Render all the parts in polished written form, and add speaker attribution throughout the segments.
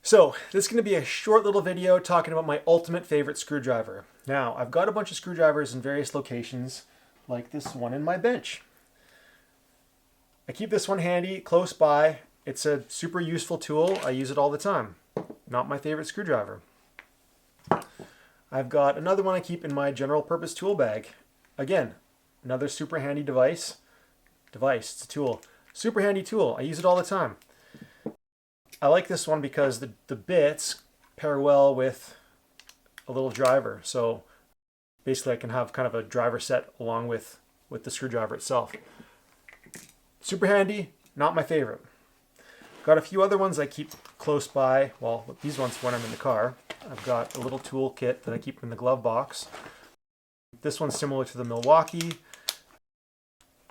Speaker 1: So this is going to be a short little video talking about my ultimate favorite screwdriver. Now, I've got a bunch of screwdrivers in various locations, like this one in my bench. I keep this one handy, close by. It's a super useful tool. I use it all the time. Not my favorite screwdriver. I've got another one I keep in my general purpose tool bag. Again, another super handy device. It's a tool. Super handy tool. I use it all the time. I like this one because the bits pair well with a little driver. So basically I can have kind of a driver set along with the screwdriver itself. Super handy, not my favorite. Got a few other ones I keep close by. Well, these ones when I'm in the car. I've got a little tool kit that I keep in the glove box. This one's similar to the Milwaukee.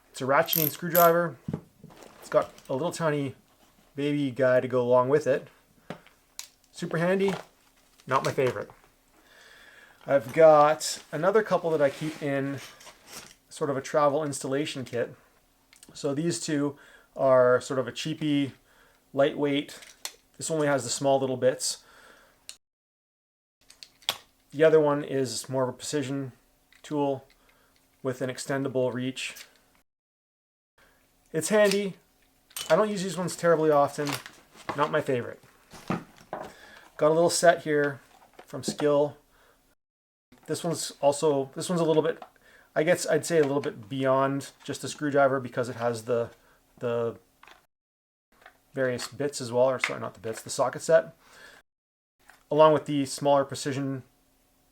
Speaker 1: It's a ratcheting screwdriver. It's got a little tiny baby guy to go along with it. Super handy, not my favorite. I've got another couple that I keep in sort of a travel installation kit. So these two are sort of a cheapy, lightweight. This only has the small little bits. The other one is more of a precision tool with an extendable reach. It's handy. I don't use these ones terribly often. Not my favorite. Got a little set here from Skill. This one's a little bit, I guess I'd say a little bit beyond just a screwdriver because it has the various bits as well, or sorry, not the bits, the socket set, along with the smaller precision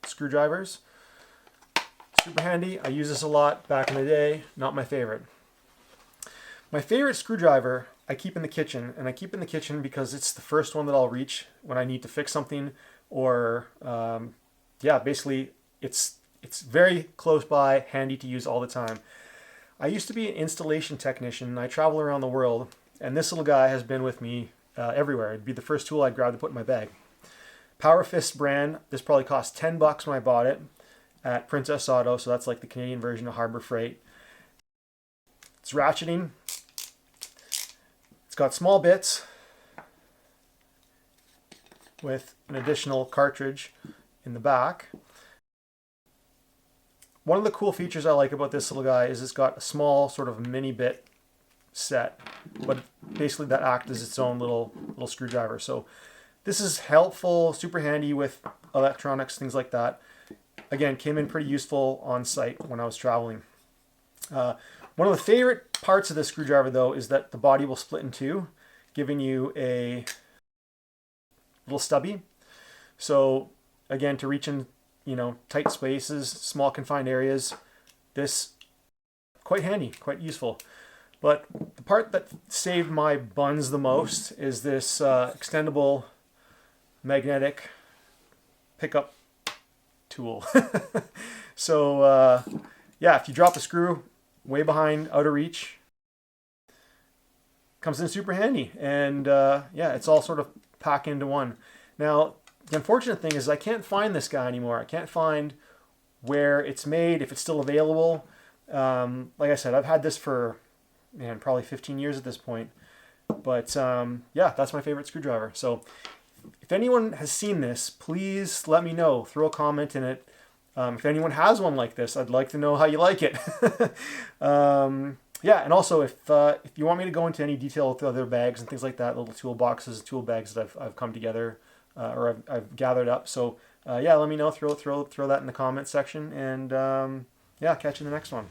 Speaker 1: screwdrivers. Super handy. I use this a lot back in the day. Not my favorite. My favorite screwdriver I keep in the kitchen, and I keep in the kitchen because it's the first one that I'll reach when I need to fix something, or basically it's very close by, handy to use all the time. I used to be an installation technician, and I travel around the world, and this little guy has been with me everywhere. It'd be the first tool I'd grab to put in my bag. Power Fist brand. This probably cost $10 when I bought it at Princess Auto, so that's like the Canadian version of Harbor Freight. It's ratcheting. It's got small bits with an additional cartridge in the back. One of the cool features I like about this little guy is it's got a small sort of mini bit set, but basically that acts as its own little screwdriver. So this is helpful, super handy with electronics, things like that. Again, came in pretty useful on site when I was traveling. One of the favorite parts of this screwdriver, though, is that the body will split in two, giving you a little stubby. So again, to reach in, tight spaces, small confined areas, this quite handy, quite useful. But the part that saved my buns the most is this extendable magnetic pickup tool. So yeah, if you drop a screw way behind, out of reach, comes in super handy, and yeah, it's all sort of packed into one. Now, the unfortunate thing is I can't find this guy anymore. I can't find where it's made, if it's still available. Like I said, I've had this for, probably 15 years at this point. But yeah, that's my favorite screwdriver. So if anyone has seen this, please let me know. Throw a comment in it. If anyone has one like this, I'd like to know how you like it. Yeah, and also if you want me to go into any detail with the other bags and things like that, little tool boxes, tool bags that I've come together or I've gathered up. So yeah, let me know. Throw that in the comment section, and yeah, catch you in the next one.